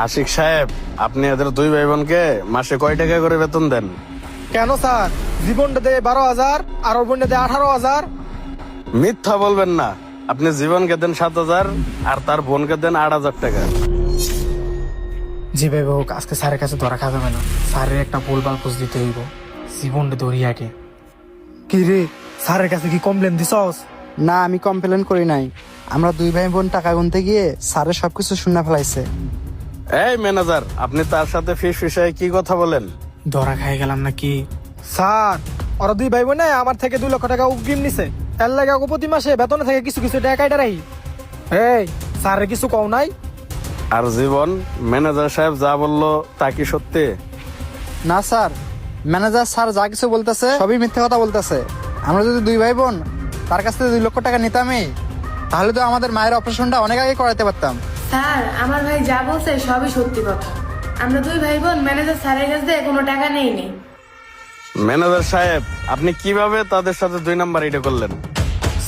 আশিক সাহেব, আপনি এদের দুই ভাই বোনকে মাসে কয় টাকা করে বেতন দেন? কেন স্যার? জীবনটা দেয় 12,000 আর ওর বোনটা দেয় 18,000। মিথ্যা বলবেন না। আপনি জীবনকে দেন 7,000 আর তার বোনকে দেন 8,000 টাকা। জি ভাই হোক, আজকে স্যারের কাছে ধরা খাবে না। স্যারের একটা ভুলভাল বুঝ দিতে হইব। জীবনটা ধরিয়াকে কি রে, স্যারের কাছে কি কমপ্লেন দিছস? না, আমি কমপ্লেন করি নাই। আমরা দুই ভাই বোন টাকা গুনতে গিয়ে স্যারের সবকিছু শুনে ফেলাইছে। এই ম্যানেজার, আপনি তার সাথে ফিস ফিসায় কি কথা বলেন? ধরা খাই গেলাম নাকি? স্যার, ওরা দুই ভাই বোনে আমার থেকে 2 লক্ষ টাকা উগ্রিম নিছে। এর লাগে ওকে প্রতি মাসে বেতনে থেকে কিছু কিছু টাকা কাইটা রাখি। এই স্যারের কিছু কও নাই? আর জীবন, ম্যানেজার সাহেব যা বললো তা কি সত্যি? না স্যার, ম্যানেজার স্যার যা কিছু বলতেছে সবই মিথ্যে কথা বলতেছে। আমরা যদি দুই ভাই বোন তার কাছ থেকে 2 লক্ষ টাকা নিতামই, তাহলে তো আমাদের মায়ের অপারেশনটা অনেক আগে করাতে পারতাম। স্যার, আমার ভাই যা বলছে সবই সত্যি কথা। আমরা দুই ভাই বোন ম্যানেজার স্যারের কাছ থেকে কোনো টাকা নেইনি। ম্যানেজার সাহেব, আপনি কিভাবে তাদের সাথে 2 নাম্বার এটা করলেন?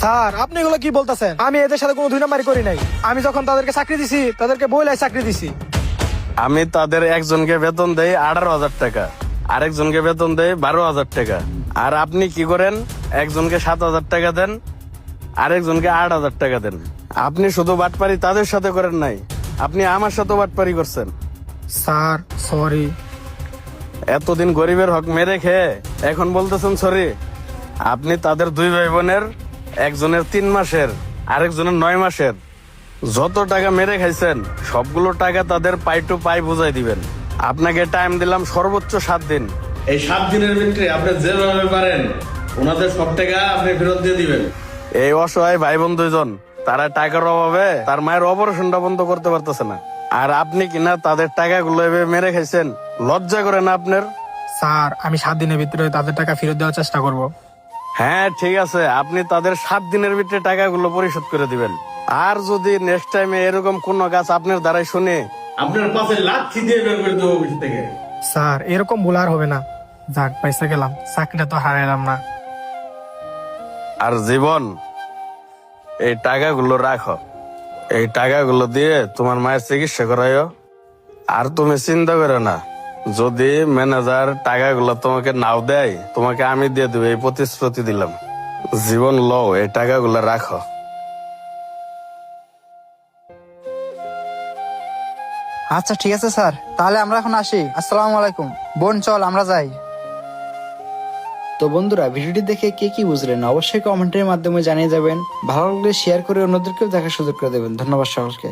স্যার, আপনি এগুলো কি বলতেছেন? আমি এদের সাথে কোনো 2 নাম্বারই করি নাই। আমি যখন তাদেরকে চাকরি দিছি, তাদেরকে বইলাই চাকরি দিছি। আমি তাদের একজনকে বেতন দেই 18,000 টাকা, আরেকজনকে বেতন দেই 12,000 টাকা। আর আপনি কি করেন? একজনকে 7,000 টাকা দেন, আরেকজনকে 8,000 টাকা দেন। আপনি শুধু বাটপারি তাদের সাথে করেন নাই, আপনি আমার সাথে বাটপারি করছেন। Sir sorry. এতদিন গরিবের হক মেরে খেয়ে এখন বলতেছেন সরি? আপনি তাদের 2 ভাই বোনের একজনের 3 মাসের, আরেকজনের 9 মাসের যত টাকা মেরে খাইছেন সবগুলো টাকা তাদের পাই টু পাই বুঝাই দিবেন। আপনাকে টাইম দিলাম সর্বোচ্চ 7 দিন। এই 7 দিনের ভিতরে আপনি যেভাবে পারেন ওনাদের সব টাকা আপনি ফেরত দিয়ে দিবেন। এই অসহায় ভাই বোন 2 জন, তারা টাকার অভাবে তার মায়ের অপারেশনটা বন্ধ করতে পারতেছে না, আর আপনি কিনা তাদের টাকাগুলো এভাবে মেরে খাইছেন। লজ্জা করে না আপনার? স্যার, আমি 7 দিনের ভিতরে তাদের টাকা ফেরত দেওয়ার চেষ্টা করব। হ্যাঁ ঠিক আছে, আপনি তাদের 7 দিনের ভিতরে টাকাগুলো পরিশোধ করে দিবেন। আর যদি নেক্সট টাইমে এরকম কোনো কাজ আপনার দ্বারাই শুনে, আপনার পাশে লাথি দিয়ে বের করে দেবো অফিস থেকে। স্যার, এরকম ভুল আর হবে না। যাক, পয়সা গেলাম, চাকরিটা তো হারাইলাম না। আর জীবন, এই টাকাগুলো রাখো। এই টাকাগুলো দিয়ে তোমার মায়ের চিকিৎসা করাইও। আর তুমি চিন্তা করো না, যদি ম্যানেজার টাকাগুলো তোমাকে নাও দেয়, তোমাকে আমি দিয়ে দেবো, এই প্রতিশ্রুতি দিলাম। জীবন লও, এই টাকাগুলো রাখো। আচ্ছা ঠিক আছে স্যার, তাহলে আমরা এখন আসি। আসসালামু আলাইকুম। বোন চল আমরা যাই। তো বন্ধুরা, ভিডিওটি দেখে কে কি বুঝলেন অবশ্যই কমেন্টের মাধ্যমে জানিয়ে যাবেন। ভালো লাগলে শেয়ার করে অন্যদেরকেও দেখার সুযোগ করে দেবেন। ধন্যবাদ সকলকে।